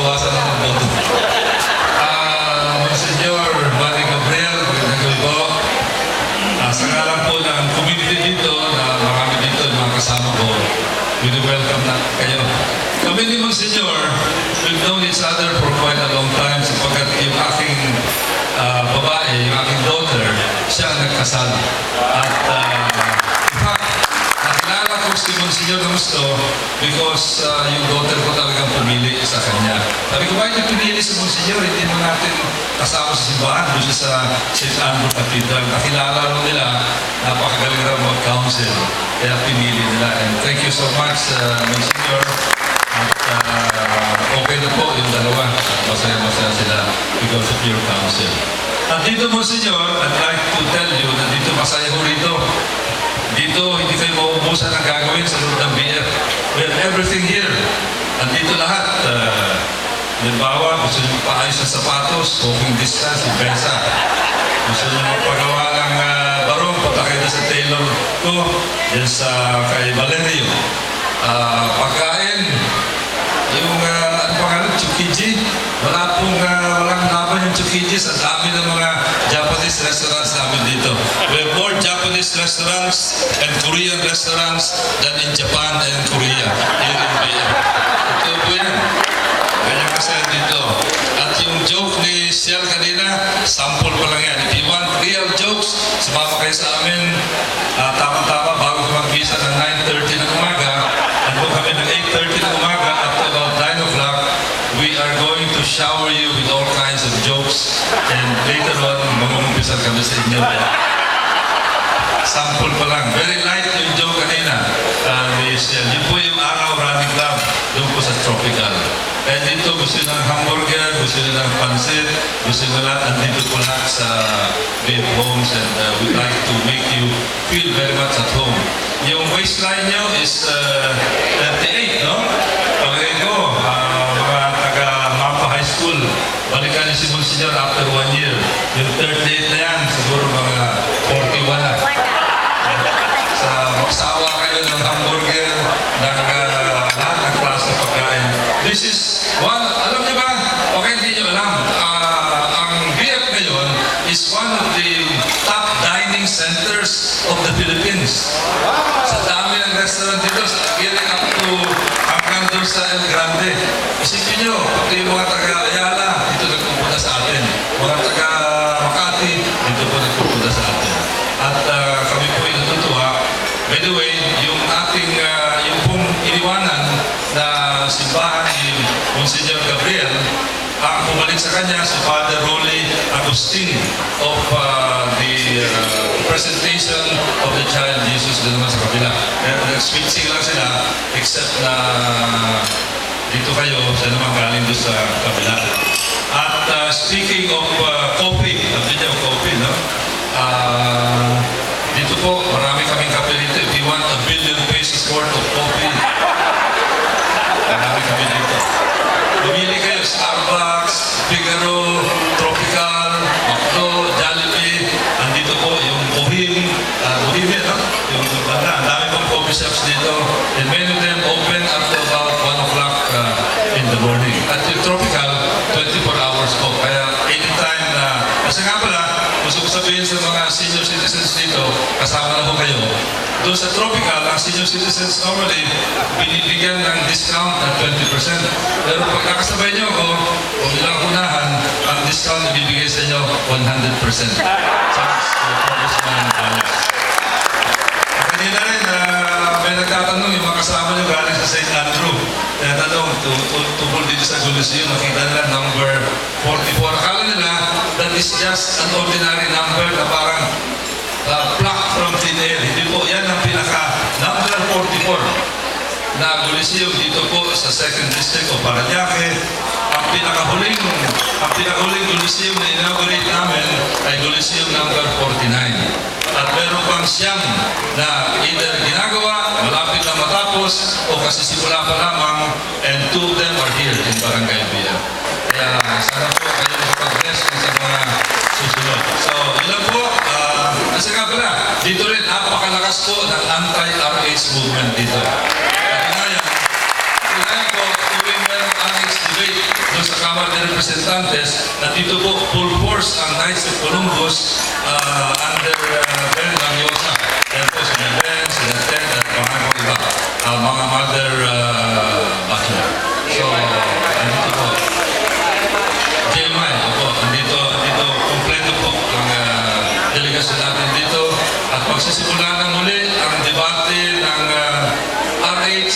mabawasan ng boto. Monsignor Manny Gabriel, magandang gabi po. Sa ngalan po ng community dito, na marami dito, mga kasama ko, welcome na kayo. Kami ni Monsignor, we've known each other for quite a long time sapagkat yung aking babae, yung aking daughter, siya ang nagkasal. At in fact, nakilala ko si Monsignor na gusto because yung daughter ko talagang pumili sa kanya. Sabi ko, bakit niya pinili si Monsignor? Hindi mo natin kasama sa simbahan, doon siya sa St. Andrew Cathedral. Nakilala rin nila, napakagaling rin mag-counsel. Kaya pinili nila. And thank you so much, Monsignor. At okay na po yung dalawa. Masaya-masaya sila because of your counsel. At dito, Monsignor, I'd like to tell you na dito masaya ko rito. Dito, hindi kayo mauubusan ang gagawin sa loob ng BF. We have everything here. At dito lahat. Halimbawa, gusto nyo magpaayos ng sapatos, walking distance, ibesa. Gusto nyo magpagawa ng barong, punta kayo sa tailor ko, yan sa kay Valerio. Pagkain, yung ano pangalan, Tsukiji. Walang laban yung Tsukiji sa dami ng mga Japanese restaurants namin dito. We have more Japanese restaurants and Korean restaurants than in Japan and Korea here in BF. Ito po yan. Ganyan kasi dito. At yung joke ni Ciel kanina, sample pa lang yan. If you want real jokes, sumama kayo sa amin. Tama-tama, bago mag-visa ng 9:30 ng umaga, at kung kami ng 8:30 ng umaga, up to about 9 o'clock, we are going to shower you with all kinds of jokes. And later on, mag-umpisan kami sa inyo. Sample pa lang. Very light yung joke kanina. Ni Ciel. Yun po yung araw running club. Doon po sa Tropical. And dito gusto ng hamburger, gusto ng pansit, gusto nila andito po lahat sa BF Homes, and we'd like to make you feel very much at home. Yung waistline nyo is 38, no? Palagay ko, mga taga-Mapa High School, balikan niyo si Monsignor after 1 year. Yung 38 na yan, siguro mga 41 na. Sa magsawa kayo ng hamburger, lahat ng klase pagkain. This is one, alam niyo ba? Okay, hindi niyo alam. Ang BF ngayon is one of the top dining centers of the Philippines. Sa dami ng restaurant dito, getting up to hanggang doon sa El Grande. Isipin niyo, pati yung mga taga-Ayala, dito nagpupunta sa atin. Mga taga-Makati, dito po nagpupunta sa atin. At kami po ay natutuwa. By the way, yung ating, yung pong iniwanan na simbahan ni Monsignor Gabriel, ang bumalik sa kanya si Father Rolly Agustin of the presentation of the child Jesus doon naman sa kabila. Nag-switching lang sila, except na dito kayo, siya naman galing doon sa kabila. At speaking of coffee, sabi niya coffee, no? Dito po, marami kaming kape dito. If you want 1 billion pesos worth of coffee, marami kami dito. Bumili kayo, Starbucks, Figaro, Tropical, Macdo, Jollibee. Andito po yung Bohemian, no? Yung banda, ang dami pong coffee shops dito. And many of them open up to about 1 o'clock in the morning. At yung Tropical, 24 hours po. Kaya anytime na, kasi nga pala, gusto ko sabihin sa mga senior citizens dito, kasama na po kayo. Doon sa Tropical, ang senior citizens normally binibigyan ng discount na 20%. Pero pag nakasabay niyo ako, o ilang unahan, ang discount na bibigay sa inyo 100%. Thanks to Congressman Alas. Kanina rin, may nagtatanong yung mga kasama niyo galing sa St. Andrew. Kaya tanong, tungkol dito sa Coliseum, nakita nila number 44. Akala nila, that is just an ordinary number na parang plucked from thin air. Hindi po, yan ang pinaka-number 44 na Coliseum dito po sa 2nd District o Parañaque. Ang pinakahuling Coliseum na inaugurate namin ay Coliseum number 49. At meron pang siyam na either ginagawa, malapit na matapos, o kasisimula pa lamang, and 2 of them are here in Barangay BF. Kaya sana po kayo makapag-bless sa mga susunod. So, ilan po, kasi nga pala, dito rin, napakalakas po ng anti-RH movement dito. At kinayan po, tuwing merong RH debate representantes, at dito po full force ang Knights of Columbus under Ben Langyosa. Yan po si Ben, si Ted, at mga iba, mga mother butler. So, andito po. Jeremiah, po, andito, kompleto po ang delegasyon natin dito. At magsisimula na muli ang debate ng RH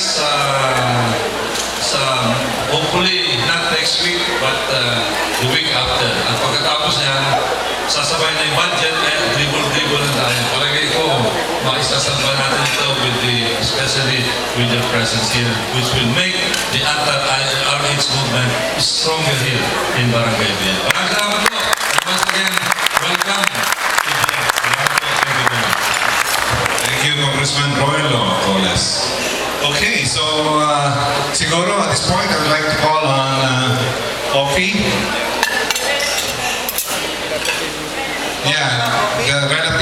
sa hopefully not next week but the week after. At pagkatapos yan, sasabay na yung budget dribble na tayo. Palagay ko, maisasabay natin ito especially with your presence here, which will make the anti-RH movement stronger here in Barangay Villa. Maraming salamat po. Once again, welcome. Thank you, Congressman Roylo Colas. Okay, so siguro at this point I would like to call on Ofi. Yeah, the